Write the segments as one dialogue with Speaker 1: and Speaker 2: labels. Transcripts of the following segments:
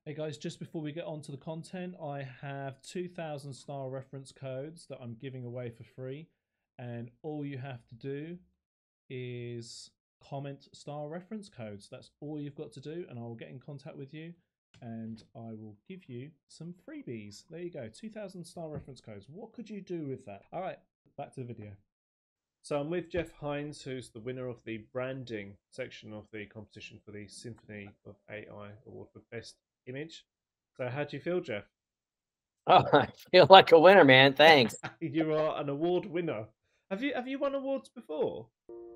Speaker 1: Hey guys, just before we get on to the content, I have 2,000 star reference codes that I'm giving away for free. And all you have to do is comment star reference codes. That's all you've got to do, and I will get in contact with you and I will give you some freebies. There you go, 2,000 star reference codes. What could you do with that? All right, back to the video. So I'm with Jeff Hindz, who's the winner of the branding section of the competition for the Symphony of AI Award for Best Image. So how do you feel, Jeff?
Speaker 2: Oh, I feel like a winner, man. Thanks.
Speaker 1: You are an award winner. Have you won awards before?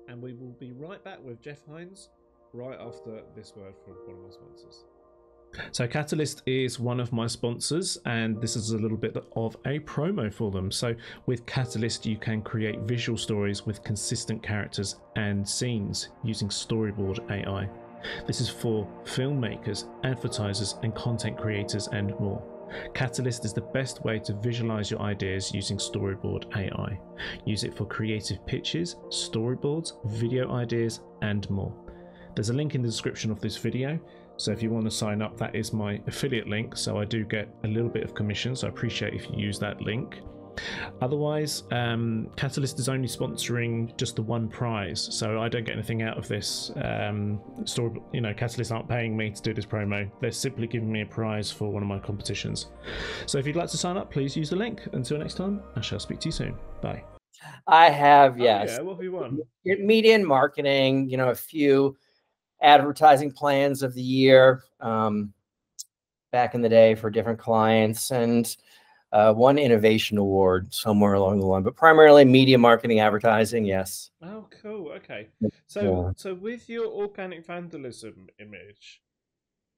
Speaker 1: And we will be right back with Jeff Hindz right after this word from one of my sponsors. So Catalyst is one of my sponsors, and this is a little bit of a promo for them. So with Catalyst, you can create visual stories with consistent characters and scenes using storyboard AI. This is for filmmakers, advertisers, and content creators and more. Catalyst is the best way to visualize your ideas using storyboard AI. Use it for creative pitches, storyboards, video ideas, and more. There's a link in the description of this video. So if you want to sign up, that is my affiliate link. So I do get a little bit of commission. So I appreciate if you use that link. Otherwise, Catalyst is only sponsoring just the one prize. So I don't get anything out of this story. You know, Catalyst aren't paying me to do this promo. They're simply giving me a prize for one of my competitions. So if you'd like to sign up, please use the link. Until next time, I shall speak to you soon. Bye.
Speaker 2: I have, yes.
Speaker 1: Oh, yeah, what have you won?
Speaker 2: Media and marketing, a few advertising plans of the year back in the day for different clients, and one innovation award somewhere along the line, but primarily media marketing, advertising. Yes.
Speaker 1: Oh, cool. Okay. So with your organic vandalism image,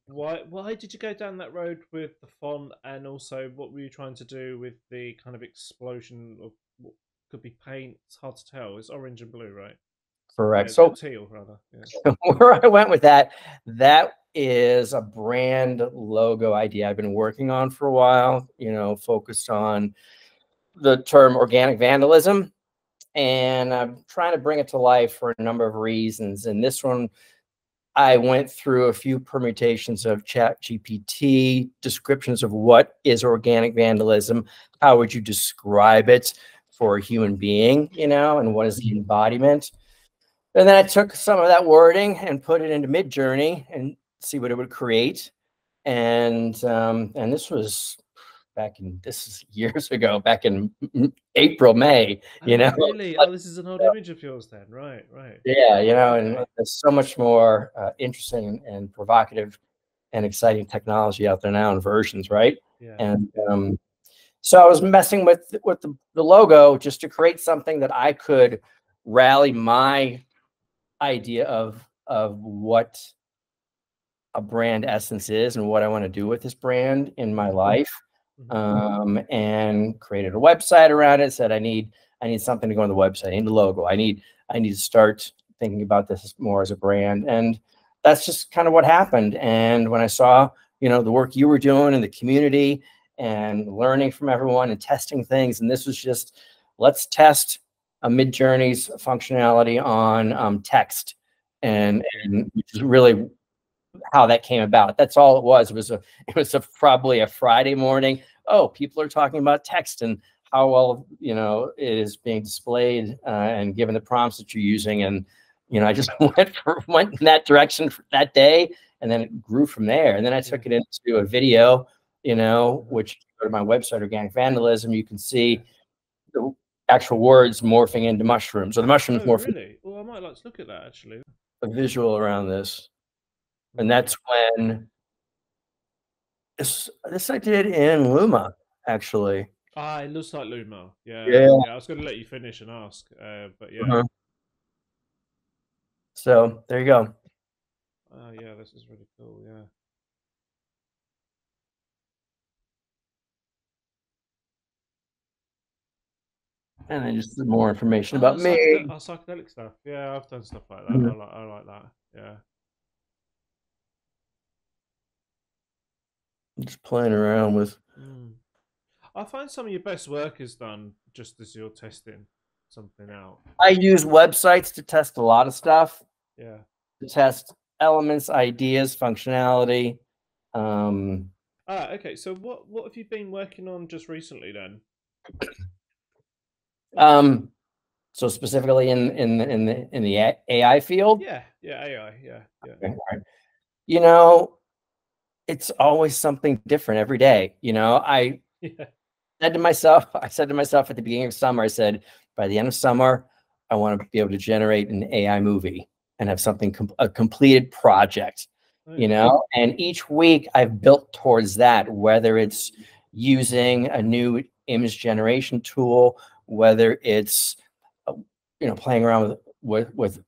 Speaker 1: why did you go down that road with the font, and also what were you trying to do with the kind of explosion of what could be paint? It's hard to tell. It's orange and blue, right?
Speaker 2: Correct.
Speaker 1: So teal, rather. Yeah.
Speaker 2: Where I went with that is a brand logo idea I've been working on for a while, focused on the term organic vandalism. And I'm trying to bring it to life for a number of reasons. And this one, I went through a few permutations of ChatGPT, descriptions of what is organic vandalism, how would you describe it for a human being, and what is the embodiment. And then I took some of that wording and put it into midjourney and see what it would create. And this was this is years ago, back in April, May,
Speaker 1: Really? Oh, this is an old image of yours then. Right.
Speaker 2: Yeah, and there's so much more interesting and provocative and exciting technology out there now in versions, right?
Speaker 1: Yeah.
Speaker 2: And so I was messing with the logo just to create something that I could rally my idea of what a brand essence is and what I want to do with this brand in my life. And created a website around it. Said I need something to go on the website. I need a logo. I need to start thinking about this more as a brand. And that's just kind of what happened. And when I saw, the work you were doing in the community and learning from everyone and testing things, and this was just, let's test a midjourney's functionality on text, and which is really how that came about. That's all it was. It was probably a Friday morning. Oh, people are talking about text and how well it is being displayed and given the prompts that you're using. And I just went in that direction for that day, and then it grew from there. And then I took it into a video, which, if you go to my website, Organic Vandalism, you can see the actual words morphing into mushrooms, or the mushrooms morphing.
Speaker 1: Really? Well, I might like to look at that actually.
Speaker 2: A visual around this. And that's when this I did in Luma, actually.
Speaker 1: Ah, it looks like Luma. Yeah. I was going to let you finish and ask, but yeah.
Speaker 2: So there you go.
Speaker 1: Oh yeah, this is really cool. Yeah.
Speaker 2: And then just more information about me.
Speaker 1: Psychedelic stuff. Yeah, I've done stuff like that. I like that. Yeah.
Speaker 2: Just playing around with.
Speaker 1: I find some of your best work is done just as you're testing something out.
Speaker 2: I use websites to test a lot of stuff.
Speaker 1: Yeah.
Speaker 2: To test elements, ideas, functionality,
Speaker 1: Ah, okay. So what have you been working on just recently then?
Speaker 2: Um, so specifically in the AI field,
Speaker 1: Yeah, yeah, AI, yeah, yeah,
Speaker 2: okay, all right. You know, it's always something different every day.
Speaker 1: yeah,
Speaker 2: I said to myself at the beginning of summer, I said, by the end of summer, I want to be able to generate an AI movie and have something, a completed project,
Speaker 1: oh yeah,
Speaker 2: and each week I've built towards that, whether it's using a new image generation tool, whether it's, uh, playing around with the,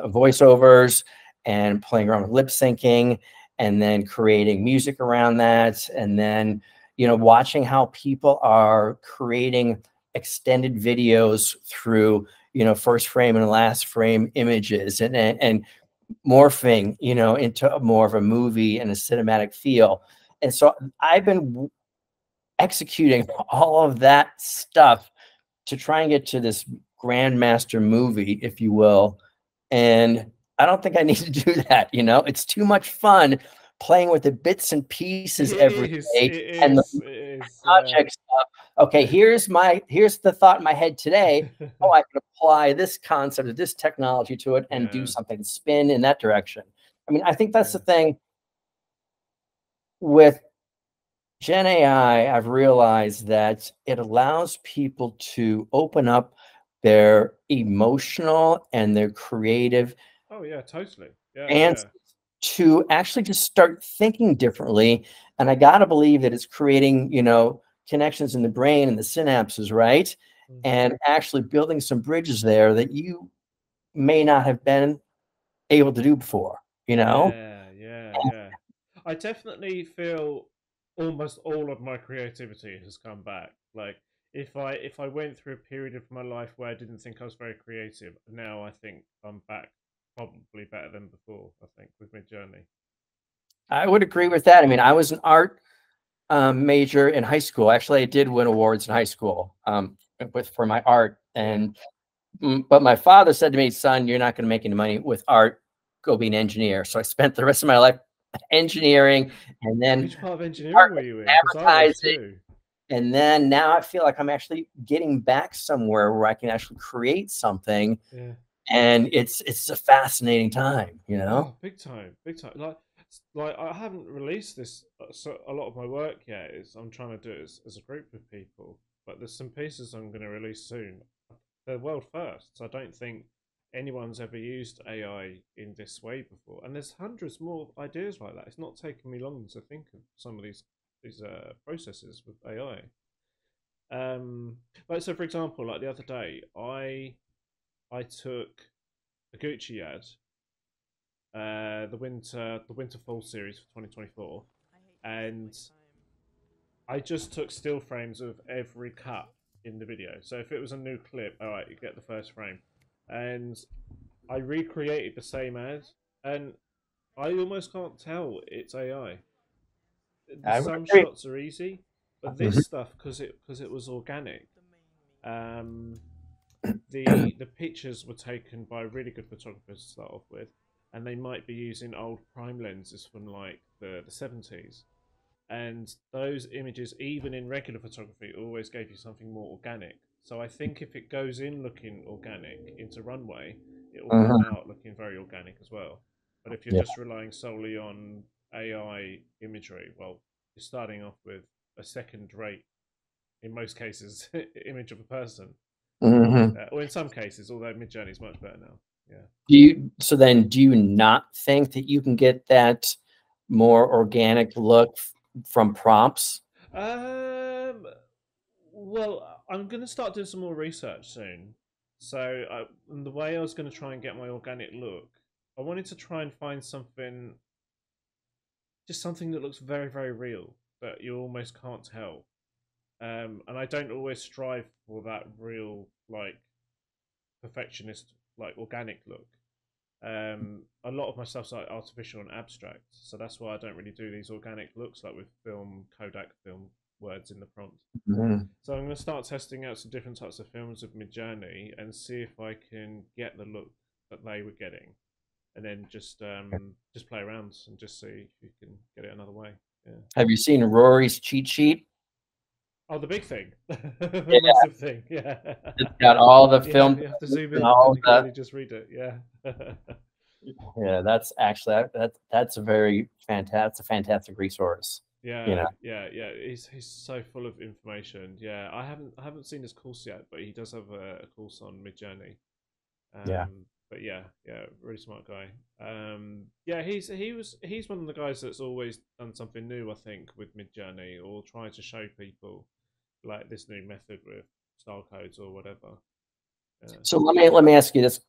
Speaker 2: voiceovers and playing around with lip syncing and then creating music around that. And then, watching how people are creating extended videos through, first frame and last frame images and morphing, into more of a movie and a cinematic feel. And so I've been executing all of that stuff to try and get to this grandmaster movie, if you will. And I don't think I need to do that. It's too much fun playing with the bits and
Speaker 1: it
Speaker 2: pieces every
Speaker 1: is,
Speaker 2: day
Speaker 1: it
Speaker 2: and the
Speaker 1: is, it is, yeah.
Speaker 2: project stuff. Okay, here's the thought in my head today. Oh, I can apply this concept of this technology to it and do
Speaker 1: Yeah,
Speaker 2: something, spin in that direction. I mean, I think that's the
Speaker 1: yeah.
Speaker 2: thing with Gen AI. I've realized that it allows people to open up their emotional and their creative
Speaker 1: Oh yeah, totally. Yeah,
Speaker 2: and
Speaker 1: yeah.
Speaker 2: to actually just start thinking differently. And I got to believe that it's creating, connections in the brain and the synapses, right?
Speaker 1: Hmm.
Speaker 2: And actually building some bridges there that you may not have been able to do before, you know?
Speaker 1: Yeah, yeah, yeah. I definitely feel almost all of my creativity has come back. Like if I went through a period of my life where I didn't think I was very creative, now I think I'm back probably better than before, I think, with my journey.
Speaker 2: I would agree
Speaker 1: Yeah.
Speaker 2: with that. I mean, I was an art major in high school. Actually, I did win awards in high school for my art.
Speaker 1: Yeah.
Speaker 2: But my father said to me, "Son, you're not going to make any money with art. Go be an engineer." So I spent the rest of my life engineering, and then
Speaker 1: Which part of engineering
Speaker 2: art
Speaker 1: were you in? Because I was
Speaker 2: advertising.
Speaker 1: too.
Speaker 2: And then now I feel like I'm actually getting back somewhere where I can actually create something,
Speaker 1: Yeah.
Speaker 2: and it's a fascinating time, you know.
Speaker 1: Oh, big time, big time. Like I haven't released this so a lot of my work yet. Is I'm trying to do it as a group of people, but there's some pieces I'm going to release soon. They're world firsts. I don't think anyone's ever used AI in this way before, and there's hundreds more ideas like that. It's not taking me long to think of some of these processes with AI. Like so, for example, like the other day, I took a Gucci ad, the winter fall series for 2024, and I just took still frames of every cut in the video. So if it was a new clip, all right, you get the first frame, and I recreated the same ad, and I almost can't tell it's AI.
Speaker 2: I would
Speaker 1: Some
Speaker 2: agree.
Speaker 1: shots are easy, but this
Speaker 2: Mhm.
Speaker 1: stuff because it was organic. Um, the pictures were taken by really good photographers to start off with, and they might be using old prime lenses from like the 70s. And those images, even in regular photography, always gave you something more organic. So I think if it goes in looking organic into runway, it will come
Speaker 2: Mhm.
Speaker 1: out looking very organic as well. But if you're
Speaker 2: Yeah.
Speaker 1: just relying solely on AI imagery, well, you're starting off with a second rate, in most cases, image of a person.
Speaker 2: Mhm.
Speaker 1: Or in some cases, although Midjourney is much better now. Yeah.
Speaker 2: Do you not think that you can get that more organic look from prompts?
Speaker 1: Um. Well, I'm going to start doing some more research soon. So, the way I was going to try and get my organic look, I wanted to try and find something, just something that looks very, very real, that you almost can't tell. And I don't always strive for that real, like, perfectionist, like, organic look. A lot of my stuff's like artificial and abstract, so that's why I don't really do these organic looks, like with Kodak film words in the prompt.
Speaker 2: Mhm.
Speaker 1: So I'm going to start testing out some different types of films of Midjourney and see if I can get the look that they were getting. and then just play around and just see if you can get it another way. Yeah.
Speaker 2: Have you seen Rory's cheat sheet?
Speaker 1: Oh, the big thing, the
Speaker 2: Yeah,
Speaker 1: massive thing. Yeah.
Speaker 2: it's got all the
Speaker 1: Yeah,
Speaker 2: film
Speaker 1: you have to zoom
Speaker 2: and
Speaker 1: in, and then
Speaker 2: all
Speaker 1: you can
Speaker 2: the.
Speaker 1: only just read it. Yeah.
Speaker 2: Yeah, that's actually that's a very fantastic, a fantastic resource. You know.
Speaker 1: Yeah. He's so full of information. Yeah, I haven't seen his course yet, but he does have a course on Midjourney.
Speaker 2: Yeah.
Speaker 1: But yeah, really smart guy. Yeah, he's one of the guys that's always done something new. I think with Midjourney, or trying to show people like this new method with style codes or whatever. Yeah.
Speaker 2: So let me ask you this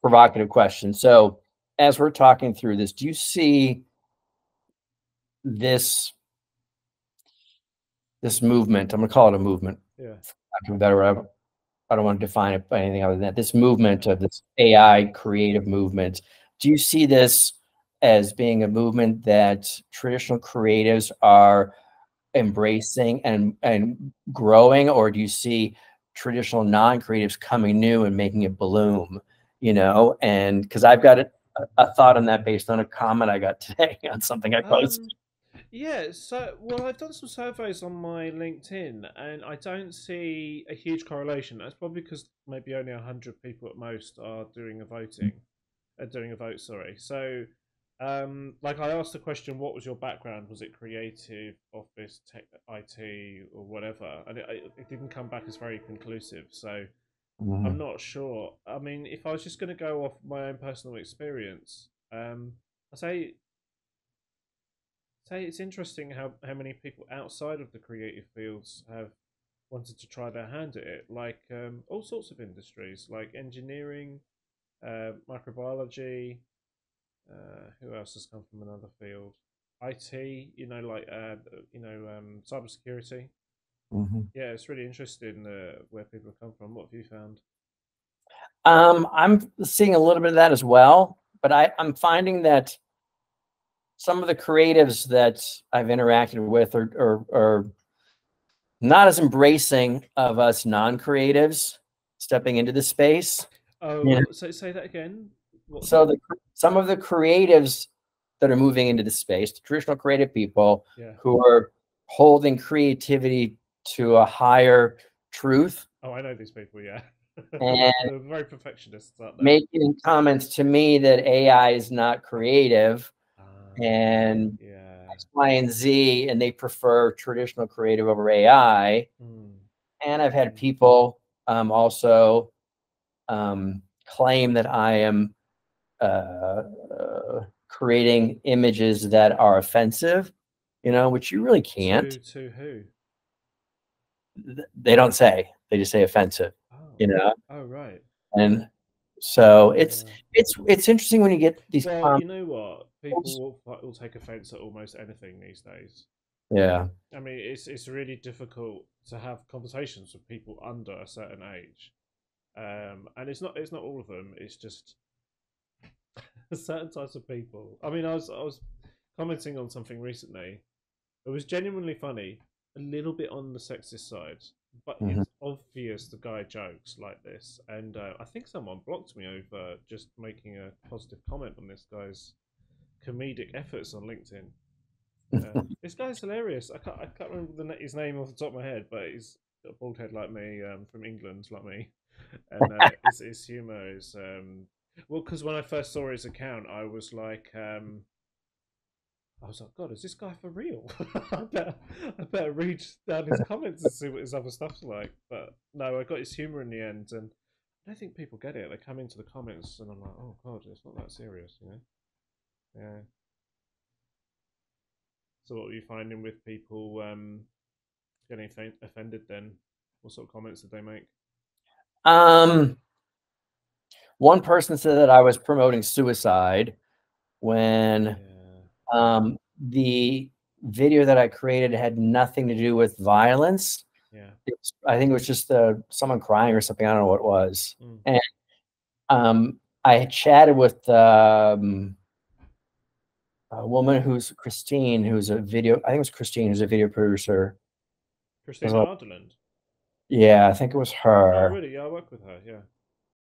Speaker 2: provocative question. So as we're talking through this, do you see this movement? I'm going to call it a movement.
Speaker 1: Yeah.
Speaker 2: Better. I don't want to define it by anything other than that. This movement of this AI creative movement. Do you see this as being a movement that traditional creatives are embracing and growing, or do you see traditional non-creatives coming new and making it bloom? And because I've got a thought on that based on a comment I got today on something I posted.
Speaker 1: Yeah, well, I've done some surveys on my LinkedIn, and I don't see a huge correlation. That's probably because maybe only 100 people at most are doing a vote. Sorry. So, like I asked the question, what was your background? Was it creative, office, tech, IT, or whatever? And it didn't come back as very conclusive. So I'm
Speaker 2: Mhm.
Speaker 1: not sure. I mean, if I was just going to go off my own personal experience, I say it's interesting how many people outside of the creative fields have wanted to try their hand at it, like all sorts of industries, like engineering, microbiology. Who else has come from another field? IT, cybersecurity.
Speaker 2: Mhm.
Speaker 1: Yeah, it's really interesting where people come from. What have you found?
Speaker 2: I'm seeing a little bit of that as well, but I'm finding that some of the creatives that I've interacted with are not as embracing of us non-creatives stepping into the space.
Speaker 1: Oh, say that again. What's
Speaker 2: So
Speaker 1: that?
Speaker 2: some of the creatives that are moving into the space, the traditional creative people
Speaker 1: Yeah.
Speaker 2: who are holding creativity to a higher truth
Speaker 1: Oh, I know these people. Yeah,
Speaker 2: and
Speaker 1: they're very perfectionists, aren't they?
Speaker 2: making comments to me that AI is not creative and
Speaker 1: Yeah.
Speaker 2: X, Y, and Z, and they prefer traditional creative over AI.
Speaker 1: Mm.
Speaker 2: And I've had people also claim that I am creating images that are offensive, which you really can't.
Speaker 1: To who?
Speaker 2: They don't say. They just say offensive,
Speaker 1: Oh.
Speaker 2: you know.
Speaker 1: Oh, right.
Speaker 2: And so it's
Speaker 1: Yeah.
Speaker 2: it's interesting when you get these
Speaker 1: Well, you
Speaker 2: comments.
Speaker 1: know what? People will take offense at almost anything these days.
Speaker 2: Yeah.
Speaker 1: I mean, it's really difficult to have conversations with people under a certain age, and it's not all of them. It's just certain types of people. I mean, I was commenting on something recently. It was genuinely funny, a little bit on the sexist side, but
Speaker 2: Mhm.
Speaker 1: it's obvious the guy jokes like this. And I think someone blocked me over just making a positive comment on this guy's comedic efforts on LinkedIn. This guy's hilarious. I can't remember his name off the top of my head, but he's got a bald head like me, from England like me, and his humor is well, because when I first saw his account, I was like, God, is this guy for real? I better read down his comments and see what his other stuff's like. But no, I got his humor in the end, and I don't think people get it. They come into the comments, and I'm like, oh God, it's not that serious. Yeah. So what were you finding with people getting offended then? What sort of comments did they make?
Speaker 2: Um, One person said that I was promoting suicide when
Speaker 1: Yeah.
Speaker 2: the video that I created had nothing to do with violence.
Speaker 1: Yeah.
Speaker 2: I think it was just someone crying or something. I don't know what it was.
Speaker 1: Mm.
Speaker 2: And I had chatted with a woman who's Christine, who's a video. I think it was Christine, who's a video producer.
Speaker 1: Christina Ardeland.
Speaker 2: Yeah, I think it was
Speaker 1: Oh,
Speaker 2: her.
Speaker 1: really? Yeah, I work with her. Yeah.